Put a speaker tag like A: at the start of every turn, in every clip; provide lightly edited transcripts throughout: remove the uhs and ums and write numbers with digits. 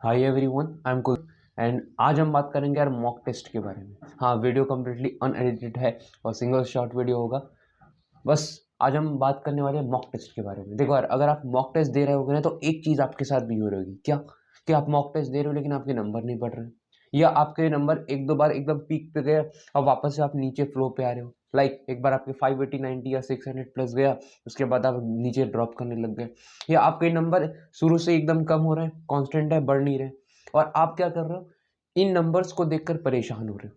A: Hi everyone, I am कुल and आज हम बात करेंगे यार मॉक टेस्ट के बारे में। हाँ, वीडियो कम्प्लीटली अनएडिटेड है और सिंगल शॉर्ट वीडियो होगा। बस आज हम बात करने वाले हैं मॉक टेस्ट के बारे में। देखो यार, अगर आप मॉक टेस्ट दे रहे होगे ना तो एक चीज़ आपके साथ भी हो रही होगी। क्या? कि आप मॉक टेस्ट दे रहे हो लेकिन आपके नंबर नहीं बढ़ रहे, या आपके नंबर एक दो बार एकदम पीक पे गए और वापस से आप नीचे फ्लो पे आ रहे हो। लाइक एक बार आपके 580 90 या 600 प्लस गया, उसके बाद आप नीचे ड्रॉप करने लग गए, या आपके नंबर शुरू से एकदम कम हो रहे हैं, कांस्टेंट है, बढ़ नहीं रहे, और आप क्या कर रहे हो, इन नंबर्स को देखकर परेशान हो रहे हो।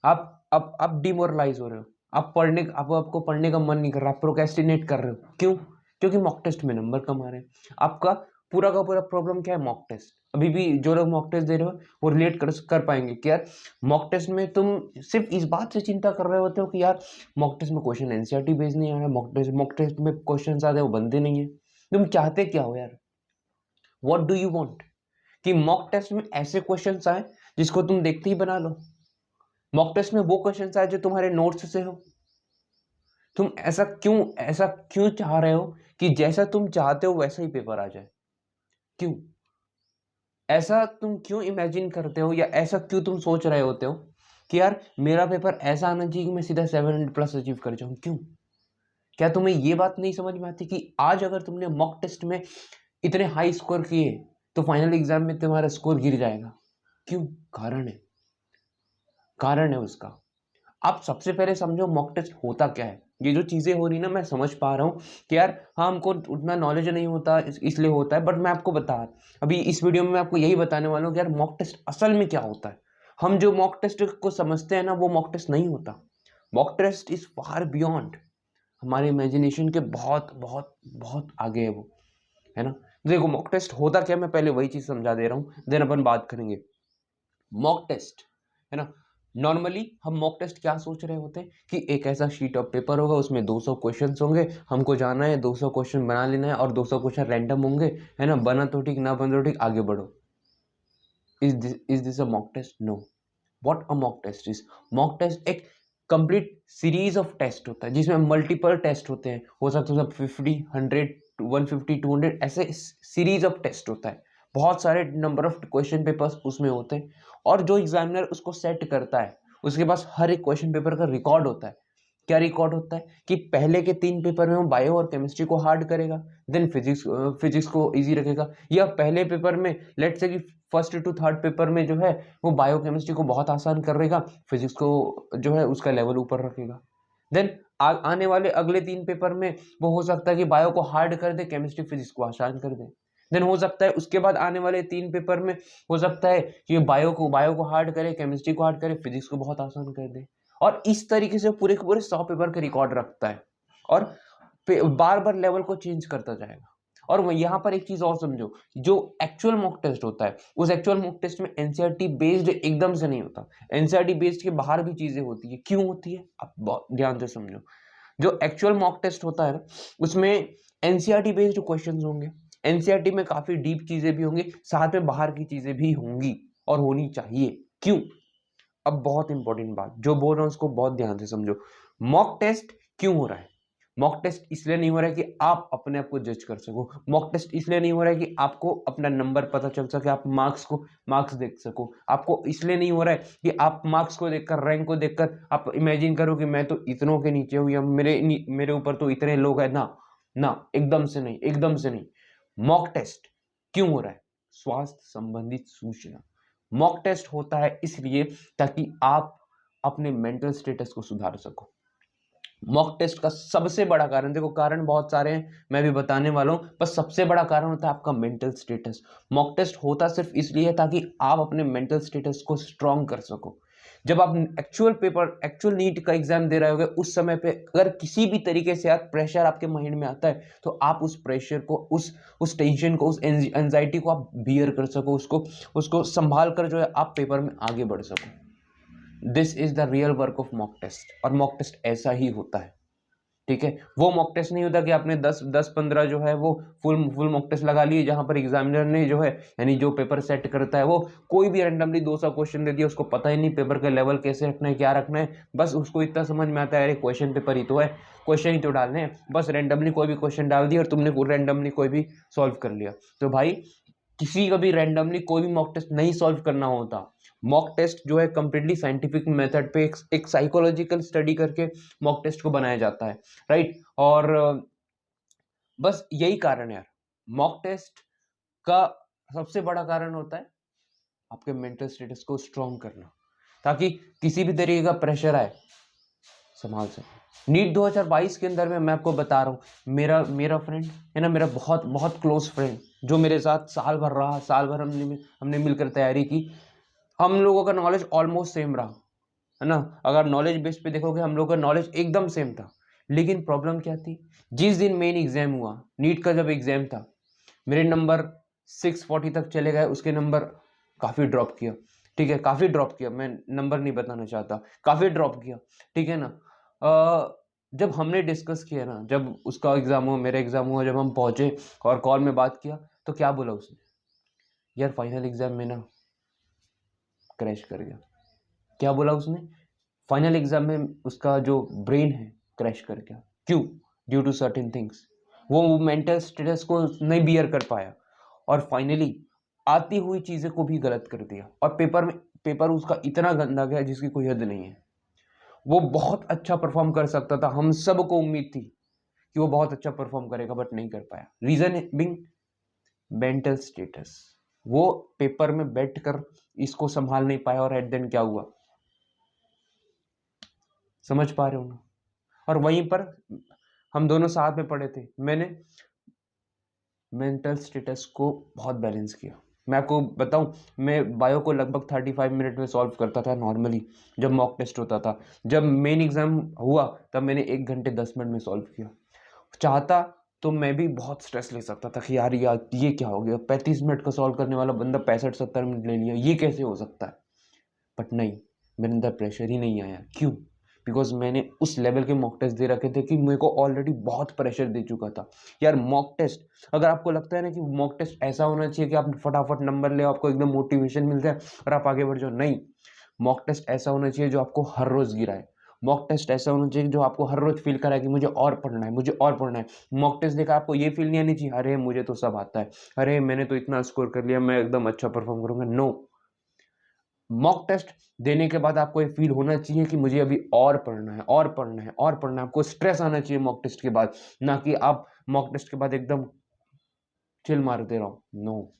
A: आप डिमोरलाइज हो रहे हो। आप पढ़ने आप आपको पढ़ने का मन नहीं कर रहा, आप प्रोक्रेस्टिनेट कर रहे हो। क्यों? क्योंकि मॉक टेस्ट में नंबर कम आ रहे हैं। आपका पूरा का पूरा प्रॉब्लम क्या है? Mock test. अभी भी जो लोग मॉक टेस्ट दे रहे हो वो रिलेट कर पाएंगे कि यार मॉक टेस्ट में तुम सिर्फ इस बात से चिंता कर रहे होते हो कि यार मॉक टेस्ट में क्वेश्चन एनसीईआरटी बेस्ड नहीं आ रहा है, मॉक टेस्ट में क्वेश्चन आते हैं वो बनते नहीं है। तुम चाहते क्या हो यार? What do you want? कि मॉक टेस्ट में ऐसे क्वेश्चंस आए जिसको तुम देखते ही बना लो। मॉक टेस्ट में वो क्वेश्चंस आए जो तुम्हारे नोट्स से हो। तुम ऐसा क्यों चाह रहे हो कि जैसा तुम चाहते हो वैसा ही पेपर आ जाए? क्यों? ऐसा तुम क्यों इमेजिन करते हो, या ऐसा क्यों तुम सोच रहे होते हो कि यार मेरा पेपर ऐसा आना चाहिए कि मैं सीधा 700 प्लस अचीव कर जाऊं? क्यों? क्या तुम्हें ये बात नहीं समझ में आती कि आज अगर तुमने मॉक टेस्ट में इतने हाई स्कोर किए तो फाइनल एग्जाम में तुम्हारा स्कोर गिर जाएगा? क्यों? कारण है उसका। आप सबसे पहले समझो मॉक टेस्ट होता क्या है। ये जो चीजें हो रही ना, मैं समझ पा रहा हूँ कि यार हाँ, हमको उतना नॉलेज नहीं होता इसलिए होता है, बट मैं आपको अभी इस वीडियो में मैं आपको यही बताने वाला हूँ कि यार मॉक टेस्ट असल में क्या होता है। हम जो मॉक टेस्ट को समझते हैं ना, वो मॉक टेस्ट नहीं होता। Mock test is far beyond हमारे इमेजिनेशन के, बहुत बहुत बहुत आगे है वो, है ना। देखो मॉक टेस्ट होता क्या, मैं पहले वही चीज समझा दे रहा हूँ, देन अपन बात करेंगे। मॉक टेस्ट, है ना। नॉर्मली हम मॉक टेस्ट क्या सोच रहे होते हैं कि एक ऐसा शीट ऑफ पेपर होगा, उसमें 200 क्वेश्चंस होंगे, हमको जाना है 200 क्वेश्चन बना लेना है और 200 क्वेश्चन रैंडम होंगे, है ना। बना तो ठीक, ना बना तो ठीक, आगे बढ़ो। Is this a mock test? No. What a mock test is? Mock test एक कंप्लीट सीरीज ऑफ टेस्ट होता है जिसमें मल्टीपल टेस्ट होते हैं। हो सकता है 50 100 150 200 ऐसे सीरीज ऑफ टेस्ट होता है। बहुत सारे नंबर ऑफ क्वेश्चन पेपर्स उसमें होते हैं, और जो एग्जामिनर उसको सेट करता है उसके पास हर एक क्वेश्चन पेपर का रिकॉर्ड होता है। क्या रिकॉर्ड होता है कि पहले के 3 पेपर में वो बायो और केमिस्ट्री को हार्ड करेगा, देन फिजिक्स को इजी रखेगा, या पहले पेपर में लेट से कि फर्स्ट टू थर्ड पेपर में जो है वो बायो केमिस्ट्री को बहुत आसान कर देगा, फिजिक्स को जो है उसका लेवल ऊपर रखेगा। देन आने वाले अगले 3 पेपर में वो हो सकता है कि बायो को हार्ड कर दे, केमिस्ट्री फिजिक्स को आसान कर दे। देन हो सकता है उसके बाद आने वाले 3 पेपर में हो सकता है कि बायो को हार्ड करे, केमिस्ट्री को हार्ड करे, फिजिक्स को बहुत आसान कर दे। और इस तरीके से पूरे के पूरे 100 पेपर का रिकॉर्ड रखता है, और बार बार लेवल को चेंज करता जाएगा। और यहाँ पर एक चीज और समझो, जो एक्चुअल मॉक टेस्ट होता है उस एक्चुअल मॉक टेस्ट में एनसीईआरटी बेस्ड एकदम से नहीं होता। एनसीईआरटी बेस्ड के बाहर भी चीजें होती है। क्यों होती है? आप बहुत ध्यान से समझो। जो एक्चुअल मॉक टेस्ट होता है ना, उसमें एनसीईआरटी बेस्ड क्वेश्चंस होंगे। एनसीईआरटी में काफी डीप चीजें भी होंगी, साथ में बाहर की चीजें भी होंगी और होनी चाहिए। क्यों? अब बहुत इंपॉर्टेंट बात जो बोल रहा हूं उसको बहुत ध्यान से समझो। मॉक टेस्ट क्यों हो रहा है? मॉक टेस्ट इसलिए नहीं हो रहा है कि आप अपने आप को जज कर सको। मॉक टेस्ट इसलिए नहीं हो रहा है कि आपको अपना नंबर पता चल सके, आप मार्क्स देख सको। आपको इसलिए नहीं हो रहा है कि आप मार्क्स को देखकर, रैंक को देखकर आप इमेजिन करो कि मैं तो इतनों के नीचे हूं, या मेरे ऊपर तो इतने लोग हैं। ना ना, एकदम से नहीं, एकदम से नहीं। मॉक टेस्ट क्यों हो रहा है? स्वास्थ्य संबंधित सूचना। मॉक टेस्ट होता है इसलिए ताकि आप अपने मेंटल स्टेटस को सुधार सको। मॉक टेस्ट का सबसे बड़ा कारण, देखो कारण बहुत सारे हैं, मैं भी बताने वाला हूं, पर सबसे बड़ा कारण होता है आपका मेंटल स्टेटस। मॉक टेस्ट होता सिर्फ इसलिए है ताकि आप अपने मेंटल स्टेटस को स्ट्रांग कर सको। जब आप एक्चुअल नीट का एग्जाम दे रहे होगे, उस समय पे अगर किसी भी तरीके से आप प्रेशर आपके माइंड में आता है, तो आप उस प्रेशर को, उस टेंशन को, उस एंजाइटी को आप बियर कर सको, उसको संभाल कर जो है आप पेपर में आगे बढ़ सको। This is the real work of mock test, और मॉक टेस्ट ऐसा ही होता है। ठीक है, वो मॉक टेस्ट नहीं होता कि आपने 10 10 15 जो है वो फुल मॉक टेस्ट लगा लिए, जहां पर एग्जामिनर ने जो है, यानी जो पेपर सेट करता है, वो कोई भी रैंडमली 200 क्वेश्चन दे दिया, उसको पता ही नहीं पेपर का लेवल कैसे रखना है, क्या रखना है। बस उसको इतना समझ में आता है, अरे क्वेश्चन पेपर ही तो है, क्वेश्चन ही तो डालने हैं, बस रैंडमली कोई भी क्वेश्चन डाल दिया और तुमने रैंडमली कोई भी सॉल्व कर लिया। तो भाई किसी का भी रैंडमली कोई भी मॉक टेस्ट नहीं सॉल्व करना होता। मॉक टेस्ट जो है कंप्लीटली साइंटिफिक मेथड पे एक साइकोलॉजिकल स्टडी करके मॉक टेस्ट को बनाया जाता है, राइट। और बस यही कारण है यार, मॉक टेस्ट का सबसे बड़ा कारण होता है आपके मेंटल स्टेटस को स्ट्रॉन्ग करना, ताकि किसी भी तरीके का प्रेशर आए संभाल सके। नीट 2022 के अंदर में मैं आपको बता रहा हूँ, मेरा फ्रेंड है ना, मेरा बहुत बहुत क्लोज फ्रेंड जो मेरे साथ साल भर रहा, साल भर हमने मिलकर तैयारी की। हम लोगों का नॉलेज ऑलमोस्ट सेम रहा, है ना। अगर नॉलेज बेस पे देखोगे हम लोगों का नॉलेज एकदम सेम था। लेकिन प्रॉब्लम क्या थी, जिस दिन मेन एग्जाम हुआ, नीट का जब एग्जाम था, मेरे नंबर 640 तक चले गए, उसके नंबर काफ़ी ड्रॉप किया, ठीक है, काफ़ी ड्रॉप किया, मैं नंबर नहीं बताना चाहता, काफ़ी ड्रॉप किया, ठीक है ना। जब हमने डिस्कस किया ना, जब उसका एग्ज़ाम हुआ, मेरा एग्ज़ाम हुआ, जब हम पहुँचे और कॉल में बात किया, तो क्या बोला उसने, यार फाइनल एग्ज़ाम में ना क्रैश कर गया। क्या बोला उसने, फाइनल एग्ज़ाम में उसका जो ब्रेन है क्रैश कर गया। क्यों, ड्यू टू सर्टेन थिंग्स, वो मेंटल स्टेटस को नहीं बियर कर पाया और फाइनली आती हुई चीज़ें को भी गलत कर दिया, और पेपर उसका इतना गंदा गया जिसकी कोई हद नहीं है। वो बहुत अच्छा परफॉर्म कर सकता था, हम सबको उम्मीद थी कि वो बहुत अच्छा परफॉर्म करेगा, बट नहीं कर पाया। रीजन बिंग मेंटल स्टेटस, वो पेपर में बैठकर इसको संभाल नहीं पाया, और एट देन क्या हुआ, समझ पा रहे हो ना। और वहीं पर हम दोनों साथ में पढ़े थे, मैंने मेंटल स्टेटस को बहुत बैलेंस किया। मैं आपको बताऊं, मैं बायो को लगभग 35 मिनट में सॉल्व करता था नॉर्मली, जब मॉक टेस्ट होता था। जब मेन एग्जाम हुआ तब मैंने 1 घंटे 10 मिनट में सॉल्व किया। चाहता तो मैं भी बहुत स्ट्रेस ले सकता था कि यार ये क्या हो गया, 35 मिनट का सॉल्व करने वाला बंदा 65-70 मिनट ले लिया, ये कैसे हो सकता है। बट नहीं, मेरे अंदर प्रेशर ही नहीं आया। क्यों, बिकॉज मैंने उस लेवल के मॉक टेस्ट दे रखे थे कि मेरे को ऑलरेडी बहुत प्रेशर दे चुका था। यार मॉक टेस्ट, अगर आपको लगता है ना कि मॉक टेस्ट ऐसा होना चाहिए कि आप फटाफट नंबर ले, आपको एकदम मोटिवेशन मिल जाए और आप आगे बढ़ जाओ, नहीं। मॉक टेस्ट ऐसा होना चाहिए जो आपको हर रोज गिराए। मॉक टेस्ट ऐसा होना चाहिए जो आपको हर रोज फील कराए कि मुझे और पढ़ना है, मुझे और पढ़ना है। मॉक टेस्ट देखा आपको ये फील नहीं आनी चाहिए, अरे मुझे तो सब आता है, अरे मैंने तो इतना स्कोर कर लिया, मैं एकदम अच्छा परफॉर्म करूंगा। नो, मॉक टेस्ट देने के बाद आपको ये फील होना चाहिए कि मुझे अभी और पढ़ना है, और पढ़ना है, और पढ़ना है। आपको स्ट्रेस आना चाहिए मॉक टेस्ट के बाद, ना कि आप मॉक टेस्ट के बाद एकदम चिल मारते रहो। नो,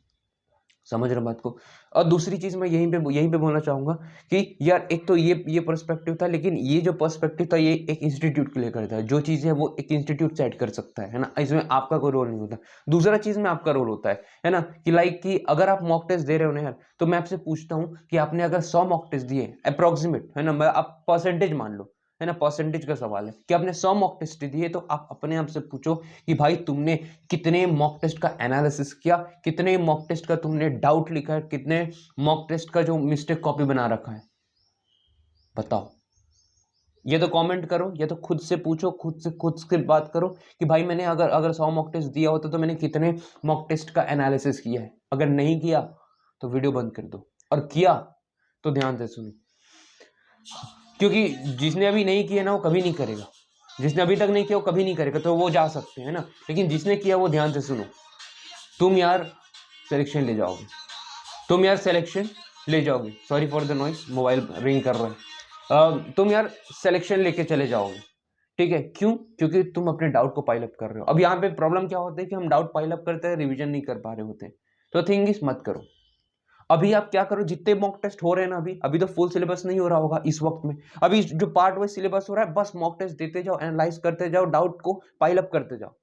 A: समझ रहे हो बात को। और दूसरी चीज मैं यहीं पे बोलना चाहूंगा कि यार एक तो ये पर्सपेक्टिव था, लेकिन ये जो पर्सपेक्टिव था ये एक इंस्टीट्यूट के लिए करता है। जो चीज है वो एक इंस्टीट्यूट सेट कर सकता है ना, इसमें आपका कोई रोल नहीं होता। दूसरा चीज में आपका रोल होता है ना, कि लाइक कि अगर आप मॉक टेस्ट दे रहे हो ना यार, तो मैं आपसे पूछता हूँ कि आपने अगर 100 मॉक टेस्ट दिए अप्रोक्सीमेट, है ना, मैं आप परसेंटेज मान लो, है ना, परसेंटेज का सवाल है कि आपने 100 मॉक टेस्ट दिए, तो आप अपने आप से पूछो कि भाई तुमने कितने मॉक टेस्ट का एनालिसिस किया, कितने मॉक टेस्ट का तुमने डाउट लिखा है, कितने मॉक टेस्ट का जो मिस्टेक कॉपी बना रखा है, बताओ। ये तो कमेंट करो, या तो खुद से पूछो, खुद से बात करो कि भाई मैंने अगर अगर 100 मॉक टेस्ट दिया होता तो मैंने कितने मॉक टेस्ट का एनालिसिस किया है। अगर नहीं किया तो वीडियो बंद कर दो, और किया तो ध्यान से सुनो, क्योंकि जिसने अभी नहीं किया ना वो कभी नहीं करेगा, जिसने अभी तक नहीं किया वो कभी नहीं करेगा, तो वो जा सकते हैं ना, लेकिन जिसने किया वो ध्यान से सुनो। तुम यार सिलेक्शन ले जाओगे, तुम यार सिलेक्शन ले जाओगे, sorry for the noise, mobile ring कर रहा है। तुम यार सिलेक्शन लेके चले जाओगे, ठीक है। क्यों, क्योंकि तुम अपने डाउट को पाइल अप कर रहे हो। अब यहाँ पे प्रॉब्लम क्या होता है कि हम डाउट पाइल अप करते हैं, रिवीजन नहीं कर पा रहे होते हैं। तो थिंग इस मत करो। अभी आप क्या करो, जितने मॉक टेस्ट हो रहे हैं ना, अभी अभी तो फुल सिलेबस नहीं हो रहा होगा इस वक्त में, अभी जो पार्ट वाइज सिलेबस हो रहा है, बस मॉक टेस्ट देते जाओ, एनालाइज करते जाओ, डाउट को पाइल अप करते जाओ।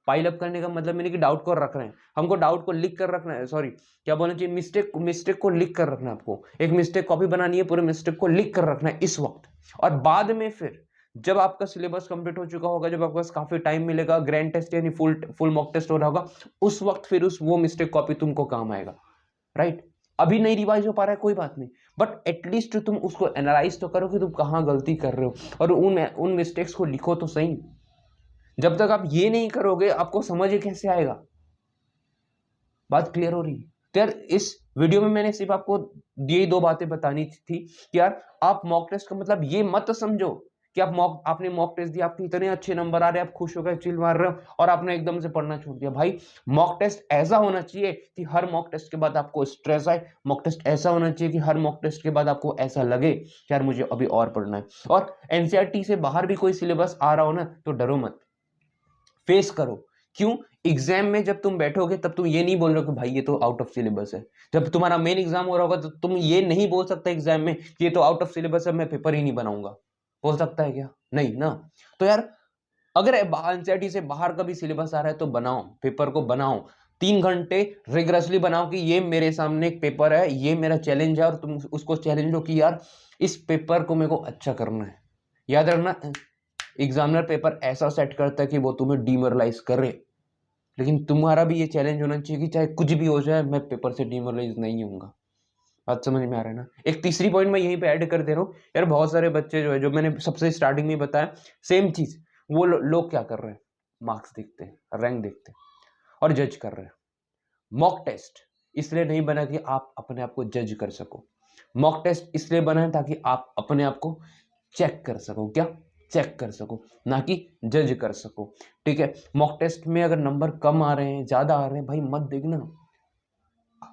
A: पाइल अप करने का मतलब मैंने कि डाउट को रख रहे हैं, हमको डाउट को लिख कर रखना है, सॉरी क्या बोलना चाहिए, मिस्टेक को लिख कर रखना है। आपको एक मिस्टेक कॉपी बनानी है, पूरे मिस्टेक को लिख कर रखना है इस वक्त। और बाद में फिर जब आपका सिलेबस कंप्लीट हो चुका होगा, जब आपके पास काफी टाइम मिलेगा, ग्रैंड टेस्ट यानी फुल मॉक टेस्ट हो रहा होगा, उस वक्त फिर वो मिस्टेक कॉपी तुमको काम आएगा, राइट। अभी नहीं रिवाइज हो पा रहा है कोई बात नहीं, बट एटलीस्ट तुम उसको एनालाइज तो करो कि तुम कहाँ गलती कर रहे हो, और उन मिस्टेक्स को लिखो तो सही। जब तक आप ये नहीं करोगे आपको समझ कैसे आएगा। बात क्लियर हो रही है। तो यार इस वीडियो में मैंने सिर्फ आपको ये 2 बातें बतानी थी कि यार आप मॉक टेस्ट का मतलब ये मत समझो कि आपने मॉक टेस्ट दिया, आपके इतने अच्छे नंबर आ रहे हैं, आप खुश हो गए, चिल मार रहे हो और आपने एकदम से पढ़ना छोड़ दिया। भाई मॉक टेस्ट ऐसा होना चाहिए कि हर मॉक टेस्ट के बाद आपको स्ट्रेस आए। मॉक टेस्ट ऐसा होना चाहिए कि हर मॉक टेस्ट के बाद आपको ऐसा लगे कि यार मुझे अभी और पढ़ना है। और एनसीईआरटी से बाहर भी कोई सिलेबस आ रहा हो ना तो डरो मत, फेस करो। क्यों? एग्जाम में जब तुम बैठोगे तब तुम ये नहीं बोल रहे हो कि भाई ये तो आउट ऑफ सिलेबस है। जब तुम्हारा मेन एग्जाम हो रहा होगा तो तुम ये नहीं बोल सकते एग्जाम में कि ये तो आउट ऑफ सिलेबस है, मैं पेपर ही नहीं बनाऊंगा। बोल सकता है क्या? नहीं ना। तो यार अगर एनसीईआरटी से बाहर का भी सिलेबस आ रहा है तो बनाओ, पेपर को बनाओ, 3 घंटे रिगरसली बनाओ कि ये मेरे सामने एक पेपर है, ये मेरा चैलेंज है, और तुम उसको चैलेंज लो कि यार इस पेपर को मेरे को अच्छा करना है। याद रखना, एग्जामिनर पेपर ऐसा सेट करता है कि वो तुम्हें डिमोरलाइज करे, लेकिन तुम्हारा भी ये चैलेंज होना चाहिए कि चाहे कुछ भी हो जाए मैं पेपर से डिमोरलाइज नहीं होऊंगा। बात समझ में आ रहा है ना? एक तीसरी पॉइंट मैं यहीं पे ऐड कर दे रहा हूँ यार, बहुत सारे बच्चे जो है, जो मैंने सबसे स्टार्टिंग में बताया सेम चीज, वो लोग क्या कर रहे हैं, मार्क्स देखते हैं, रैंक देखते हैं और जज कर रहे हैं। मॉक टेस्ट इसलिए नहीं बना कि आप अपने आप को जज कर सको, मॉक टेस्ट इसलिए बना है ताकि आप अपने आप को चेक कर सको। क्या? चेक कर सको, ना कि जज कर सको। ठीक है? मॉक टेस्ट में अगर नंबर कम आ रहे हैं, ज्यादा आ रहे हैं, भाई मत देखना।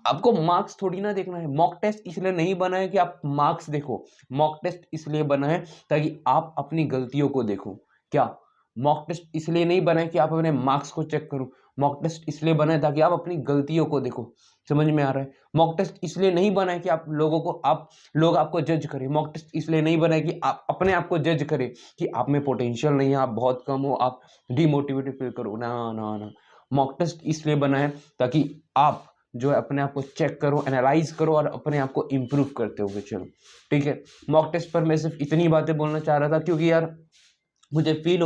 A: आपको मार्क्स थोड़ी ना देखना है। मॉक टेस्ट इसलिए नहीं बना है कि आप मार्क्स देखो, मॉक टेस्ट इसलिए बना है ताकि आप अपनी गलतियों को देखो। क्या? मॉक टेस्ट इसलिए नहीं बना है कि आप अपने मार्क्स को चेक करो, मॉक टेस्ट इसलिए बना है ताकि आप अपनी गलतियों को देखो। समझ में आ रहा है? मॉक टेस्ट इसलिए नहीं बना है कि आप लोगों को लोग आपको जज करें। मॉक टेस्ट इसलिए नहीं बना है कि आप अपने आप को जज करें कि आप में पोटेंशियल नहीं है, आप बहुत कम हो, आप डिमोटिवेटेड फील करो। ना ना ना, मॉक टेस्ट इसलिए बना है ताकि आप जो है अपने आप को चेक करो, एनालाइज करो और अपने आप को इम्प्रूव करते हुए चलो। ठीक है? मॉक टेस्ट पर मैं सिर्फ इतनी बातें बोलना चाह रहा था क्योंकि यार मुझे फील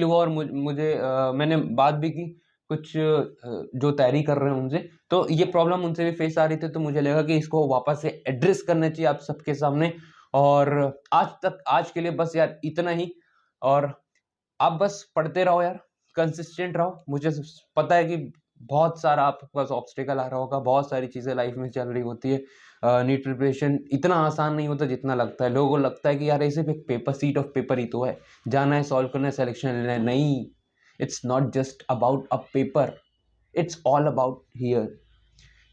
A: हुआ और मुझे मैंने बात भी की कुछ जो तैयारी कर रहे हैं उनसे, तो ये प्रॉब्लम उनसे भी फेस आ रही थी, तो मुझे लगा कि इसको वापस से एड्रेस करना चाहिए आप सबके सामने। और आज के लिए बस यार इतना ही। और आप बस पढ़ते रहो यार, कंसिस्टेंट रहो। मुझे पता है कि बहुत सारा आपके पास ऑब्स्टेकल आ रहा होगा, बहुत सारी चीज़ें लाइफ में चल रही होती है। नीट प्रिपरेशन इतना आसान नहीं होता जितना लगता है। लोगों को लगता है कि यार ऐसे एक पेपर, सीट ऑफ पेपर ही तो है, जाना है, सॉल्व करना है, सिलेक्शन लेना है। नहीं, it's not just about a paper, it's all about here.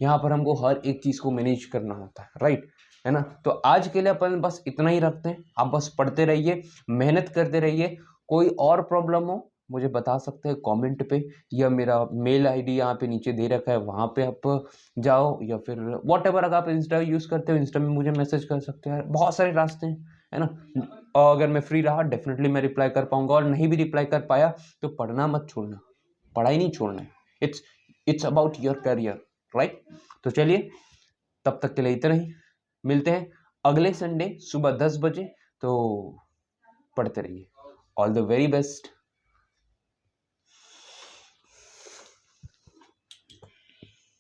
A: यहाँ पर हमको हर एक चीज़ को मैनेज करना होता है, राइट? है ना? तो आज के लिए अपन बस इतना ही रखते हैं। आप बस पढ़ते रहिए, मेहनत करते रहिए। कोई और प्रॉब्लम हो मुझे बता सकते हैं कमेंट पे, या मेरा मेल आईडी यहाँ पे नीचे दे रखा है, वहाँ पे आप जाओ, या फिर वॉट एवर। अगर आप इंस्टा यूज़ करते हो, इंस्टा में मुझे मैसेज कर सकते हो। बहुत सारे रास्ते हैं, है ना? और अगर मैं फ्री रहा डेफिनेटली मैं रिप्लाई कर पाऊंगा, और नहीं भी रिप्लाई कर पाया तो पढ़ना मत छोड़ना, पढ़ाई नहीं छोड़ना है। It's it's about your career, right? तो चलिए, तब तक के लिए इतना ही। मिलते हैं अगले संडे सुबह 10 बजे। तो पढ़ते रहिए। All the very best.